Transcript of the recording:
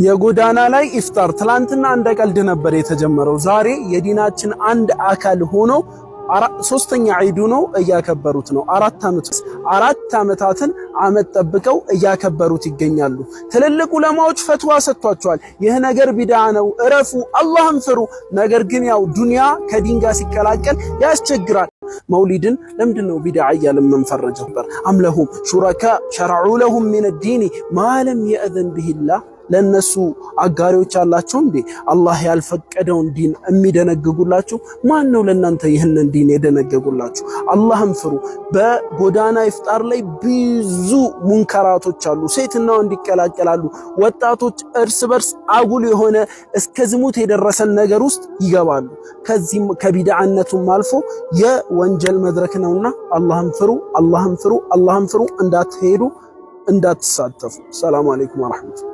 የጎዳና ላይ ኢፍጣር ትላንትና እንደ ቀልድ ነበር የተጀመረው። ዛሬ የዲናችን አንድ አካል ሆኖ ሶስተኛ ዒዱ ነው እያከበሩት ነው። አራት ዓመታትን አመት ጠብቀው እያከበሩት ይገኛሉ። ትልልቅ ዑለማዎች ፈትዋ ሰጥቷቸዋል። ይህ ነገር ቢድዓ ነው፣ እረፉ፣ አላህን ፍሩ። ነገር ግን ያው ዱንያ ከዲን ጋር ሲቀላቀል ያስቸግራል። መውሊድን ለምንድነው ቢድዓ እያልን የምንፈረጀው? አምለሁም ሹረካ ሸረዑ ለሁም ሚነ ዲኒ ማ ለም የእዘን ቢሂላህ ለነሱ አጋሪዎች አላቸው እንዴ? አላህ ያልፈቀደውን ዲን የሚደነግጉላችሁ ማን ነው? ለናንተ ይህንን ዲን የደነገጉላችሁ? አላህን ፍሩ። በጎዳና ኢፍጣር ላይ ብዙ ሙንከራቶች አሉ። ሴትና ወንድ ይቀላቀላሉ። ወጣቶች እርስ በርስ አጉል የሆነ እስከ ዝሙት የደረሰን ነገር ውስጥ ይገባሉ። ከዚህም ከቢድዓነቱም አልፎ የወንጀል መድረክ ነውና አላህን ፍሩ፣ አላህን ፍሩ፣ አላህን ፍሩ። እንዳትሄዱ፣ እንዳትሳተፉ። ሰላም አለይኩም ወራህመቱላህ።